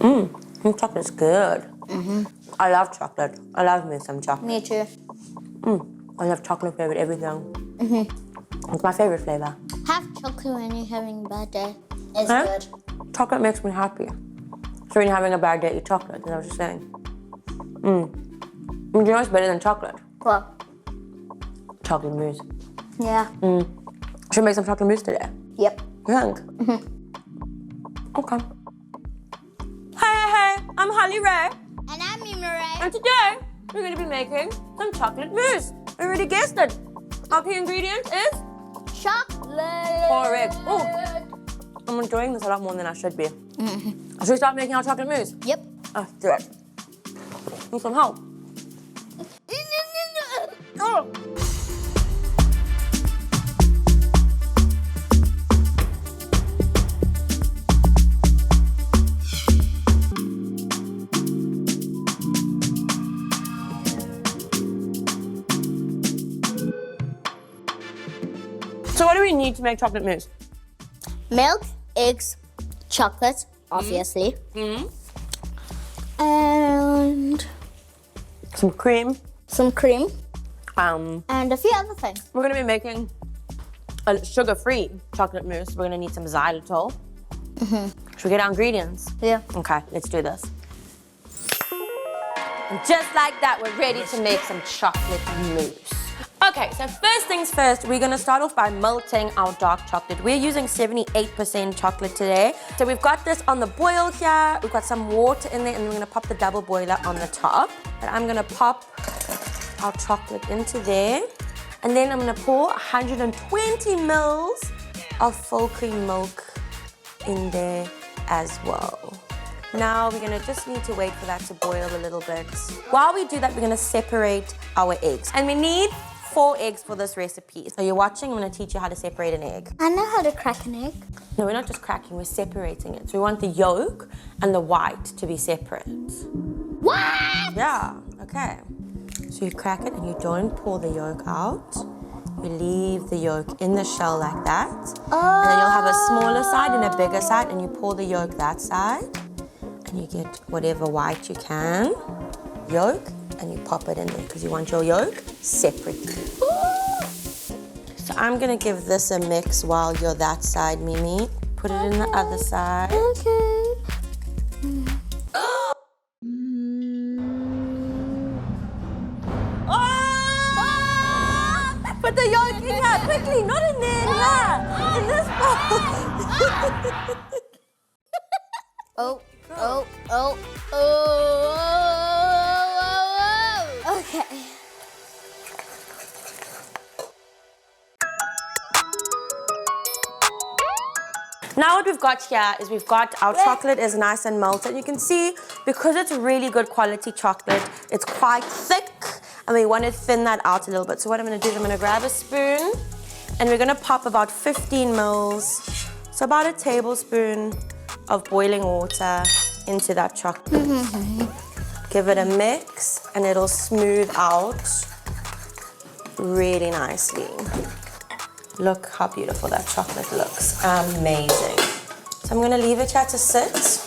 Chocolate's good. I love chocolate. I love me some chocolate. Me too. I love chocolate flavored everything. It's my favorite flavor. Have chocolate when you're having a bad day. It's Huh? good. Chocolate makes me happy. So when you're having a bad day, eat chocolate. Is that what you're saying? Do you know what's better than chocolate? What? Chocolate mousse. Yeah. Should we make some chocolate mousse today? Yep. You think? Okay. Hey, I'm Holly Ray. And I'm Mimere. And today, we're going to be making some chocolate mousse. You already guessed it. Our key ingredient is Chocolate. correct. Oh, I'm enjoying this a lot more than I should be. Should we start making our chocolate mousse? Yep. Oh, do it. Need some help. Oh. So what do we need to make chocolate mousse? Milk, eggs, chocolate, obviously. And Some cream. some cream. We're And a few other things. gonna be making a sugar-free chocolate mousse. We're gonna need some xylitol. Should we get our ingredients? Yeah. Okay, let's do this. And just like that, we're ready to make some chocolate mousse. Okay, so first things first, we're gonna start off by melting our dark chocolate. We're using 78% chocolate today. So we've got this on the boil here, we've got some water in there, and we're gonna pop the double boiler on the top. And I'm gonna pop our chocolate into there. And then I'm gonna pour 120 mils of full cream milk in there as well. Now we're gonna just need to wait for that to boil a little bit. While we do that, we're gonna separate our eggs. And we need 4 eggs for this recipe. So you're watching, I'm gonna teach you how to separate an egg. I know how to crack an egg. No, we're not just cracking, we're separating it. So we want the yolk and the white to be separate. What? Yeah, okay. So you crack it and you don't pour the yolk out. You leave the yolk in the shell like that. And then you'll have a smaller side and a bigger side, and you pour the yolk that side. And you get whatever white you can, yolk, and you pop it in there because you want your yolk separately. So I'm gonna give this a mix while you're that side, Mimi. Put it in the other side. Okay. Put the yolk in here, quickly, not in there, yeah, in this bowl. Oh. Okay. Now what we've got here is we've got our chocolate is nice and melted. You can see, because it's really good quality chocolate, it's quite thick, and we want to thin that out a little bit. So what I'm gonna do is I'm gonna grab a spoon, and we're gonna pop about 15 mils, so about a tablespoon of boiling water into that chocolate. Give it a mix, and it'll smooth out really nicely. Look how beautiful that chocolate looks. Amazing. So I'm gonna leave it here to sit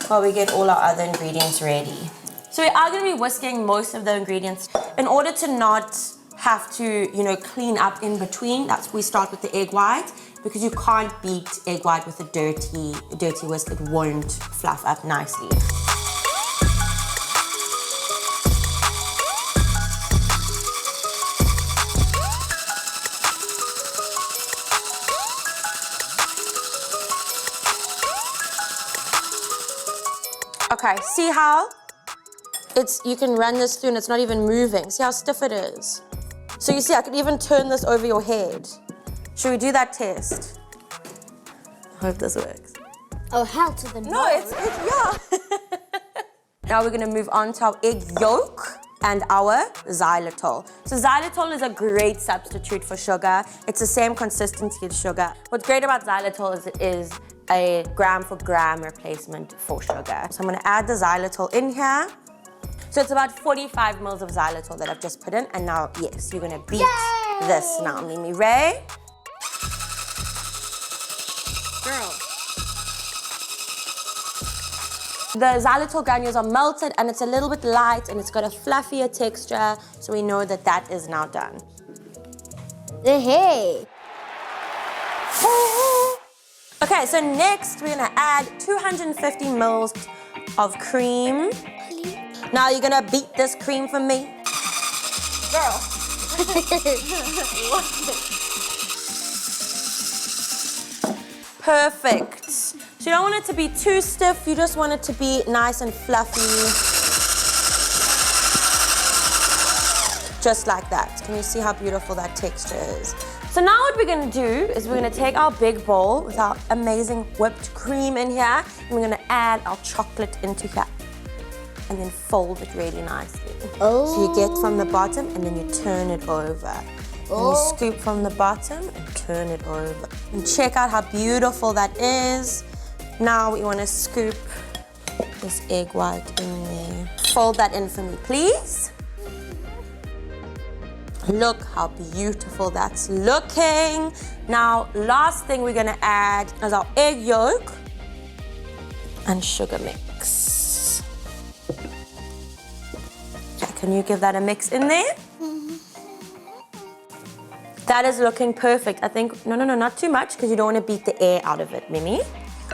while we get all our other ingredients ready. So we are gonna be whisking most of the ingredients in order to not have to, clean up in between. That's we start with the egg white, because you can't beat egg white with a dirty whisk. It won't fluff up nicely. Okay, see how you can run this through and it's not even moving. See how stiff it is? So you see, I could even turn this over your head. Should we do that test? I hope this works. Oh, hell to the no. No, it's yeah. Now we're gonna move on to our egg yolk and our xylitol. So xylitol is a great substitute for sugar. It's the same consistency as sugar. What's great about xylitol is it is a gram for gram replacement for sugar. So I'm gonna add the xylitol in here. So it's about 45 mils of xylitol that I've just put in, and now, yes, you're gonna beat this now, Mimi Ray. Girl. The xylitol granules are melted and it's a little bit light and it's got a fluffier texture, so we know that that is now done. Hey. Okay, so next we're gonna add 250 mils of cream. Now you're gonna beat this cream for me. Girl. Perfect. So you don't want it to be too stiff, you just want it to be nice and fluffy. Just like that. Can you see how beautiful that texture is? So now what we're gonna do is we're gonna take our big bowl with our amazing whipped cream in here, and we're gonna add our chocolate into here. And then fold it really nicely. Oh. So you get from the bottom and then you turn it over. And you scoop from the bottom and turn it over. And check out how beautiful that is. Now we want to scoop this egg white in there. Fold that in for me, please. Look how beautiful that's looking. Now, last thing we're gonna add is our egg yolk and sugar mix. Okay, can you give that a mix in there? That is looking perfect. I think, no, not too much, because you don't want to beat the air out of it, Mimi.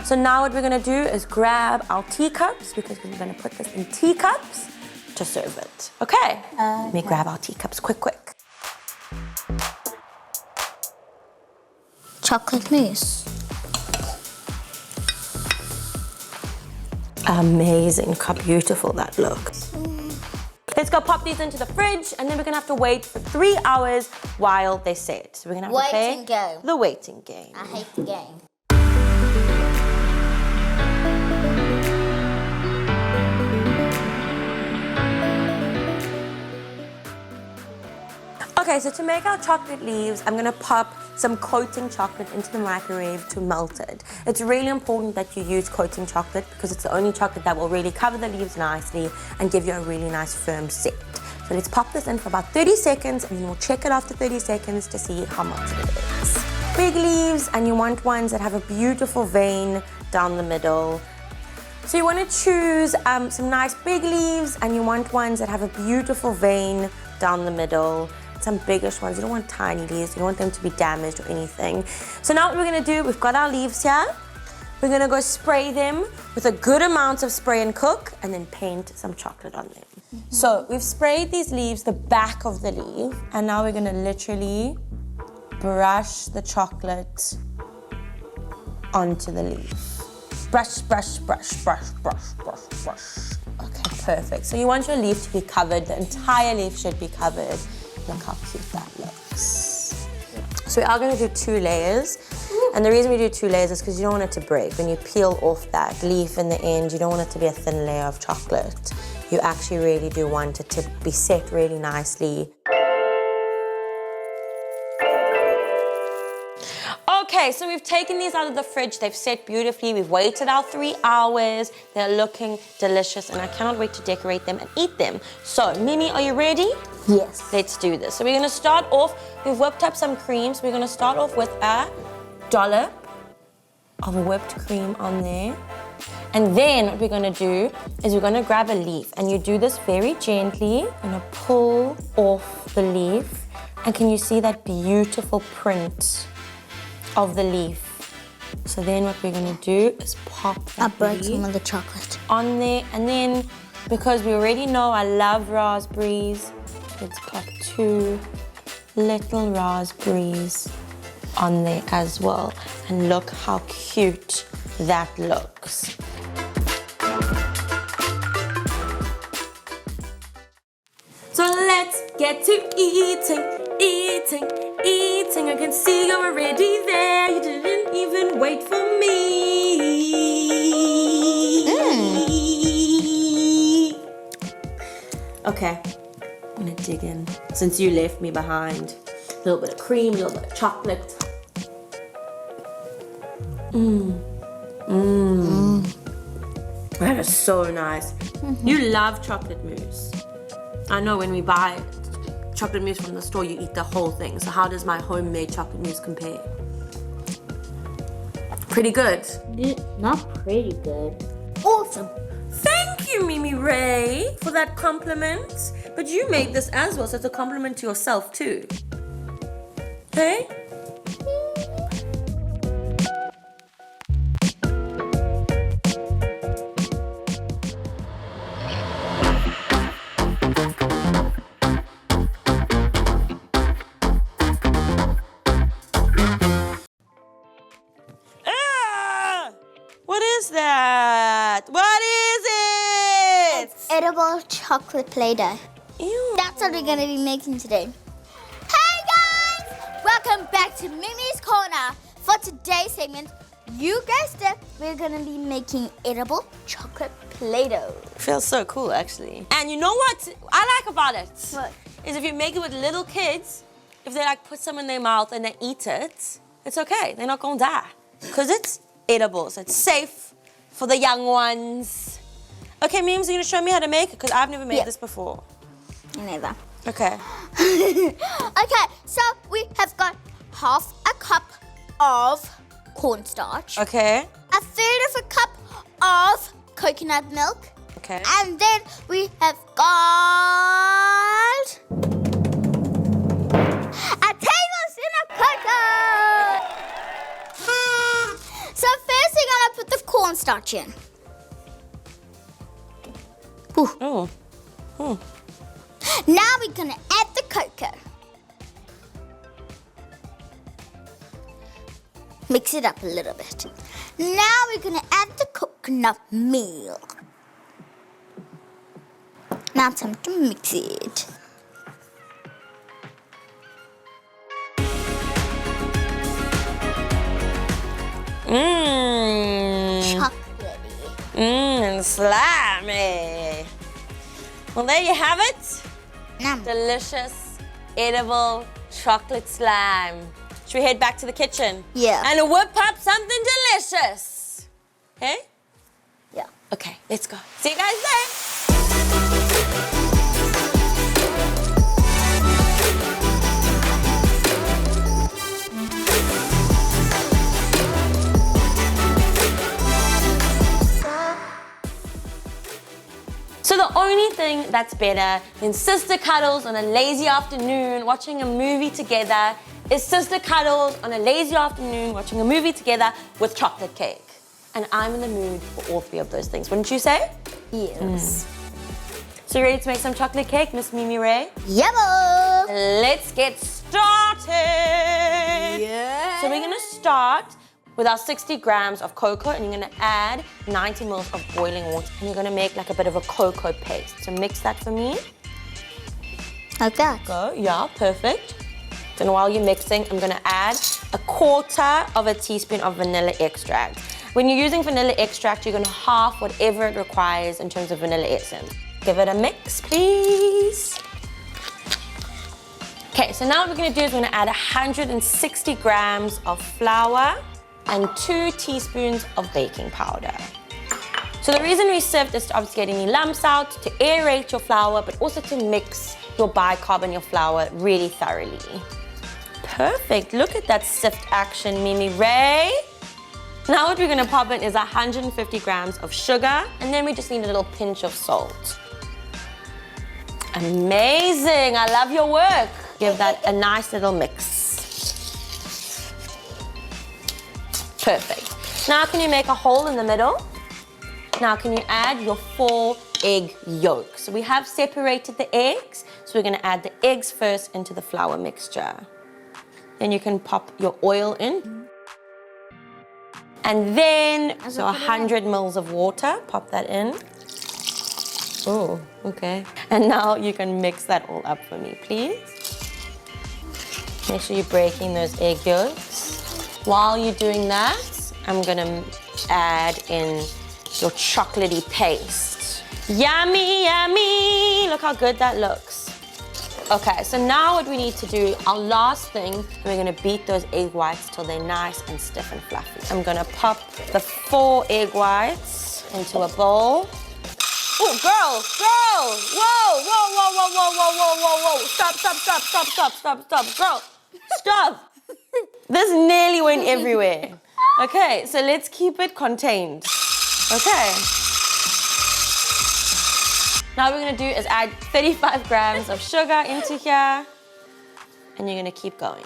So now what we're gonna do is grab our teacups, because we're gonna put this in teacups to serve it. Okay? Let me grab our teacups quick. Chocolate mousse. Amazing, look how beautiful that looks. Let's go pop these into the fridge, and then we're gonna have to wait for 3 hours while they set. So we're gonna have to play Waiting game. the waiting game. I hate the game. Okay, so to make our chocolate leaves, I'm gonna pop some coating chocolate into the microwave to melt it. It's really important that you use coating chocolate because it's the only chocolate that will really cover the leaves nicely and give you a really nice firm set. So let's pop this in for about 30 seconds and then we'll check it after 30 seconds to see how melted it is. Big leaves, and you want ones that have a beautiful vein down the middle. So you want to choose some nice big leaves, and you want ones that have a beautiful vein down the middle. Some biggish ones, you don't want tiny leaves, you don't want them to be damaged or anything. So now what we're gonna do, we've got our leaves here. We're gonna go spray them with a good amount of spray and cook, and then paint some chocolate on them. So we've sprayed these leaves, the back of the leaf, and now we're gonna literally brush the chocolate onto the leaf. Brush. Okay, perfect. So you want your leaf to be covered, the entire leaf should be covered. Look how cute that looks. So we are going to do 2 layers. And the reason we do 2 layers is because you don't want it to break. When you peel off that leaf in the end, you don't want it to be a thin layer of chocolate. You actually really do want it to be set really nicely. Okay, so we've taken these out of the fridge. They've set beautifully. We've waited our 3 hours. They're looking delicious, and I cannot wait to decorate them and eat them. So, Mimi, are you ready? Yes. Let's do this. So we're gonna start off, we've whipped up some cream, so we're gonna start off with a dollop of whipped cream on there. And then what we're gonna do is we're gonna grab a leaf, and you do this very gently. You're gonna pull off the leaf, and can you see that beautiful print of the leaf? So then what we're gonna do is pop that break leaf some of the chocolate on there, and then because we already know I love raspberries, let's pop 2 little raspberries on there as well, and look how cute that looks. So let's get to eating. I can see you're already there. You didn't even wait for me. Okay, I'm gonna dig in. Since you left me behind, a little bit of cream, a little bit of chocolate. That is so nice. You love chocolate mousse. I know when we buy chocolate mousse from the store, you eat the whole thing. So how does my homemade chocolate mousse compare? Pretty good. Not pretty good. Awesome. awesome. Thank you, Mimi Ray, for that compliment. But you made this as well, so it's a compliment to yourself too. Hey? What is that? What is it? It's edible chocolate Play-Doh. Ew. That's what we're going to be making today. Hey guys! Welcome back to Mimi's Corner. For today's segment, you guessed it, we're going to be making edible chocolate Play-Doh. Feels so cool, actually. And you know what I like about it? What? Is if you make it with little kids, if they like put some in their mouth and they eat it, it's okay. They're not gonna die. Because it's edible, so it's safe for the young ones. Okay, Memes, are you gonna show me how to make it? Because I've never made this before. Me neither. Okay. Okay, so we have got half a cup of cornstarch. Okay. A third of a cup of coconut milk. Okay. And then we have got a tablespoon of cocoa. So first we're gonna put the cornstarch in. Ooh. Oh. Now we're gonna add the cocoa. Mix it up a little bit. Now we're gonna add the coconut milk. Now time to mix it. Mmm. Chocolatey. Mmm, slimy. Well, there you have it. Nom. Delicious, edible chocolate slime. Should we head back to the kitchen? Yeah. And whip up something delicious. Okay? Yeah. Okay, let's go. See you guys there. So the only thing that's better than sister cuddles on a lazy afternoon watching a movie together is sister cuddles on a lazy afternoon watching a movie together with chocolate cake. And I'm in the mood for all three of those things, wouldn't you say? Yes. So you ready to make some chocolate cake, Miss Mimi Ray? Yummo! Let's get started! Yeah. So we're gonna start with our 60 grams of cocoa, and you're gonna add 90 ml of boiling water, and you're gonna make like a bit of a cocoa paste. So mix that for me. Okay. Go, yeah, perfect. Then while you're mixing, I'm gonna add 1/4 of a teaspoon of vanilla extract. When you're using vanilla extract, you're gonna half whatever it requires in terms of vanilla essence. Give it a mix, please. Okay, so now what we're gonna do is we're gonna add 160 grams of flour and 2 teaspoons of baking powder. So the reason we sift is to obviously get any lumps out, to aerate your flour, but also to mix your bicarb and your flour really thoroughly. Perfect, look at that sift action, Mimi Ray. Now what we're gonna pop in is 150 grams of sugar, and then we just need a little pinch of salt. Amazing, I love your work. Give that a nice little mix. Perfect. Now can you make a hole in the middle? Now can you add your 4 egg yolks? So we have separated the eggs, so we're gonna add the eggs first into the flour mixture. Then you can pop your oil in. And then, so 100 mils of water, pop that in. Oh, okay. And now you can mix that all up for me, please. Make sure you're breaking those egg yolks. While you're doing that, I'm gonna add in your chocolatey paste. Yummy, yummy! Look how good that looks. Okay, so now what we need to do, our last thing, we're gonna beat those egg whites till they're nice and stiff and fluffy. I'm gonna pop the 4 egg whites into a bowl. Oh, girl! Whoa, whoa, whoa, whoa, whoa, whoa, whoa, whoa, whoa. Stop, girl. Stop. This nearly went everywhere. Okay, so let's keep it contained. Okay. Now what we're gonna do is add 35 grams of sugar into here, and you're gonna keep going.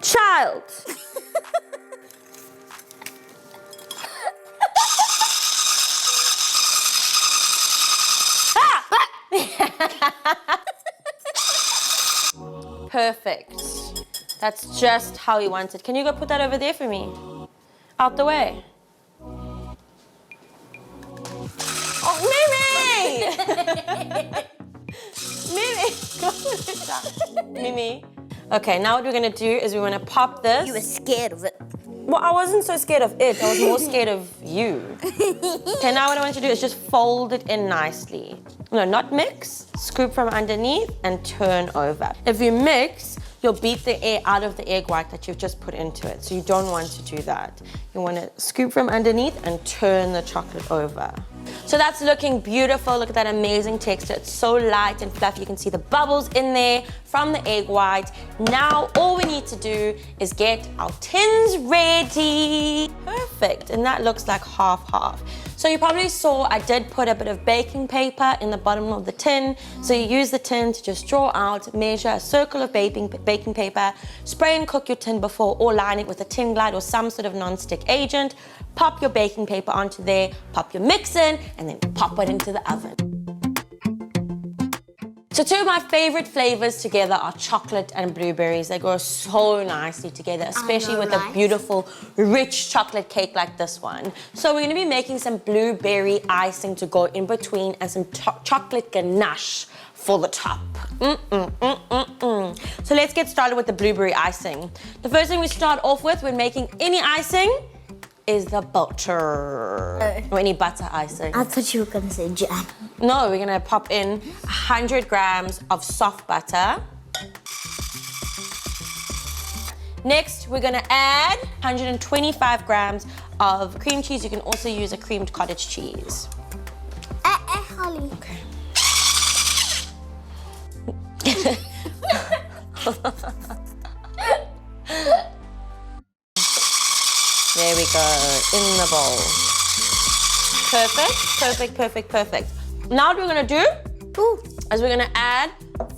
Child. Perfect. That's just how you want it. Can you go put that over there for me? Out the way. Oh, Mimi! Mimi! Go put it down. Mimi. Okay, now what we're gonna do is we're gonna pop this. You were scared of it. Well, I wasn't so scared of it. I was more scared of you. Okay, now what I want you to do is just fold it in nicely. No, not mix. Scoop from underneath and turn over. If you mix, you'll beat the air out of the egg white that you've just put into it. So you don't want to do that. You want to scoop from underneath and turn the chocolate over. So that's looking beautiful. Look at that amazing texture. It's so light and fluffy. You can see the bubbles in there from the egg white. Now all we need to do is get our tins ready. Perfect. And that looks like half-half. So you probably saw I did put a bit of baking paper in the bottom of the tin. So you use the tin to just draw out, measure a circle of baking paper, spray and cook your tin before, or line it with a tin glide or some sort of non-stick agent. Pop your baking paper onto there, pop your mix in, and then pop it into the oven. So two of my favorite flavors together are chocolate and blueberries. They go so nicely together, especially with a beautiful, rich chocolate cake like this one. So we're gonna be making some blueberry icing to go in between and some chocolate ganache for the top. So let's get started with the blueberry icing. The first thing we start off with when making any icing is the butter. Or any butter icing. I thought you were going to say jam. No, we're gonna pop in 100 grams of soft butter. Next, we're gonna add 125 grams of cream cheese. You can also use a creamed cottage cheese. Holly. Okay. There we go, in the bowl. Perfect, perfect, perfect, perfect. Now what we're gonna do is we're gonna add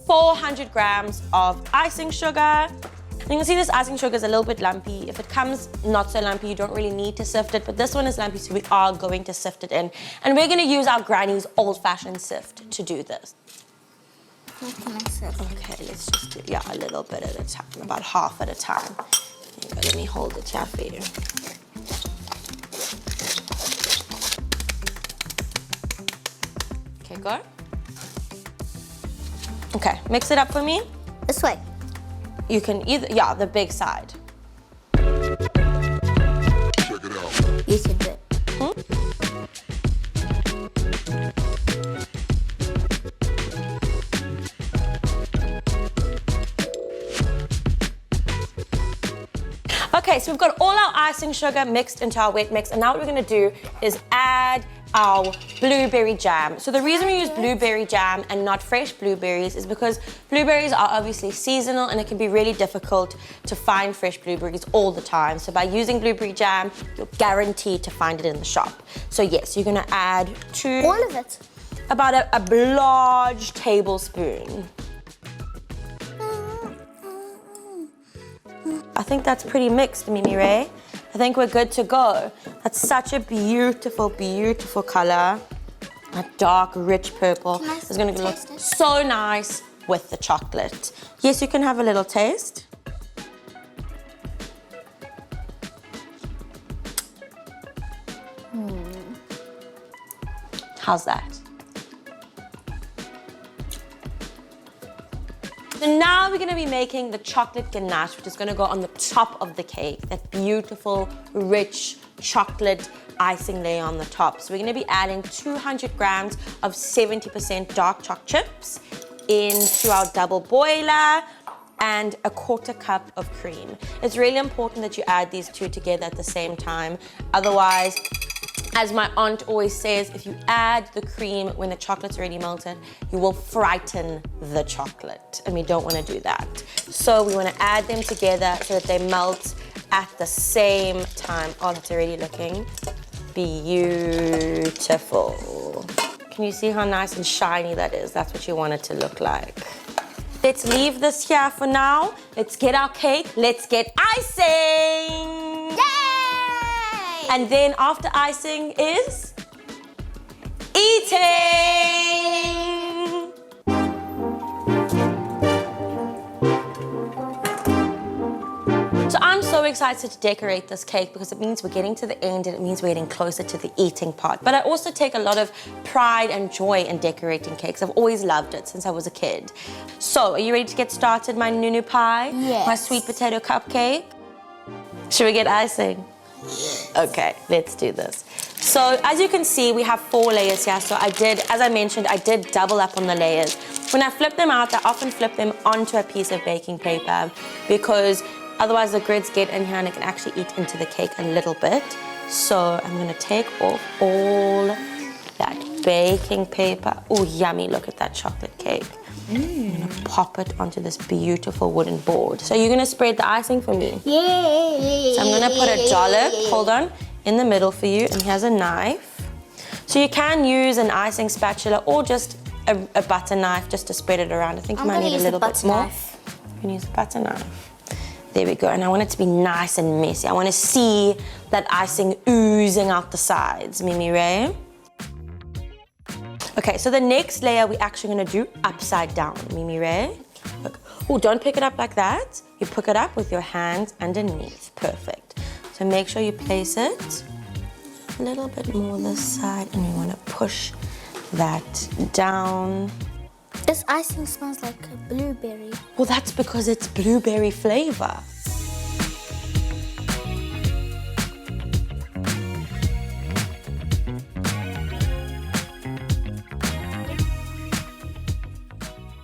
400 grams of icing sugar. And you can see this icing sugar is a little bit lumpy. If it comes not so lumpy, you don't really need to sift it, but this one is lumpy, so we are going to sift it in. And we're gonna use our granny's old-fashioned sift to do this. What can I sift? Okay, let's just do, yeah, a little bit at a time, about half at a time. Let me hold it here for you. Okay, go. Okay, mix it up for me. This way. You can either, yeah, the big side. Check it out. You can do it. Okay, so we've got all our icing sugar mixed into our wet mix, and now what we're gonna do is add our blueberry jam. So the reason we use blueberry jam and not fresh blueberries is because blueberries are obviously seasonal and it can be really difficult to find fresh blueberries all the time. So by using blueberry jam, you're guaranteed to find it in the shop. So yes, you're gonna add All of it. about a large tablespoon. I think that's pretty mixed, Mimi Ray. I think we're good to go. That's such a beautiful, beautiful color. A dark, rich purple. It's gonna look so nice with the chocolate. Yes, you can have a little taste. How's that? So now we're gonna be making the chocolate ganache, which is gonna go on the top of the cake. That beautiful, rich chocolate icing layer on the top. So we're gonna be adding 200 grams of 70% dark chocolate chips into our double boiler and a 1/4 cup of cream. It's really important that you add these two together at the same time. Otherwise, as my aunt always says, if you add the cream when the chocolate's already melted, you will frighten the chocolate, and we don't want to do that. So we want to add them together so that they melt at the same time. Oh, that's already looking beautiful. Can you see how nice and shiny that is? That's what you want it to look like. Let's leave this here for now. Let's get our cake. Let's get icing. Yay! And then after icing is eating. So I'm so excited to decorate this cake because it means we're getting to the end and it means we're getting closer to the eating part. But I also take a lot of pride and joy in decorating cakes. I've always loved it since I was a kid. So, are you ready to get started, my nunu pie? Yes. My sweet potato cupcake? Should we get icing? Okay, let's do this. So, as you can see, we have 4 layers here. So as I mentioned, I did double up on the layers. When I flip them out, I often flip them onto a piece of baking paper because otherwise the grids get in here and it can actually eat into the cake a little bit. So I'm gonna take off all that baking paper. Oh, yummy, look at that chocolate cake. I'm gonna pop it onto this beautiful wooden board. So you're gonna spread the icing for me? Yay! So I'm gonna put a dollop, hold on, in the middle for you, and here's a knife. So you can use an icing spatula or just a butter knife just to spread it around. I think you might need a little bit more. You can use a butter knife. There we go, and I want it to be nice and messy. I want to see that icing oozing out the sides, Mimi Ray. Okay, so the next layer we're actually gonna do upside down, Mimi Ray. Look. Oh, don't pick it up like that. You pick it up with your hands underneath, perfect. So make sure you place it a little bit more this side, and you wanna push that down. This icing smells like a blueberry. Well, that's because it's blueberry flavor.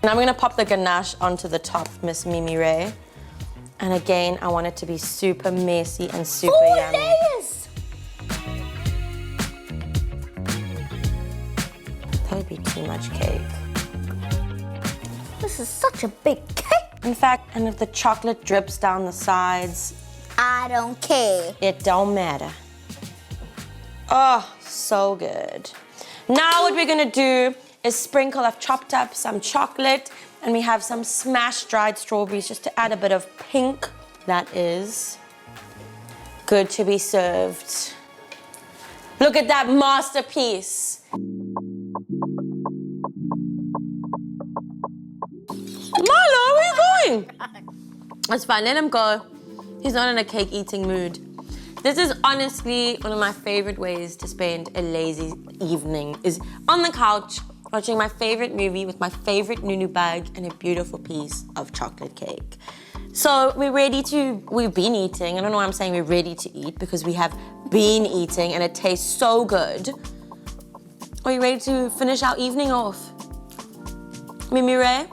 And I'm gonna pop the ganache onto the top, Miss Mimi Ray. And again, I want it to be super messy and super 4 yummy. layers! That would be too much cake. This is such a big cake. In fact, and if the chocolate drips down the sides, I don't care. it don't matter. Oh, so good. Now what we're gonna do is sprinkle. I've chopped up some chocolate and we have some smashed dried strawberries just to add a bit of pink. That is good to be served. Look at that masterpiece. Milo, where are you going? It's fine, let him go. He's not in a cake eating mood. This is honestly one of my favorite ways to spend a lazy evening, is on the couch watching my favorite movie with my favorite nunu bag and a beautiful piece of chocolate cake. So we've been eating. I don't know why I'm saying we're ready to eat, because we have been eating and it tastes so good. Are you ready to finish our evening off? Mimi Ray?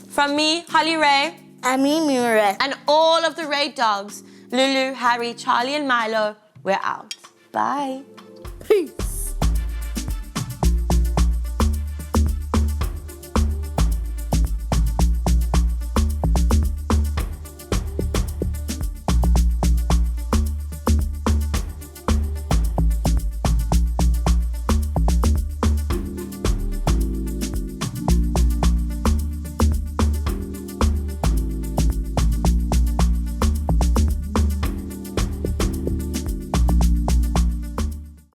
From me, Holly Ray. I'm Mimi Ray. And all of the Ray dogs, Lulu, Harry, Charlie, and Milo, we're out. Bye. Peace.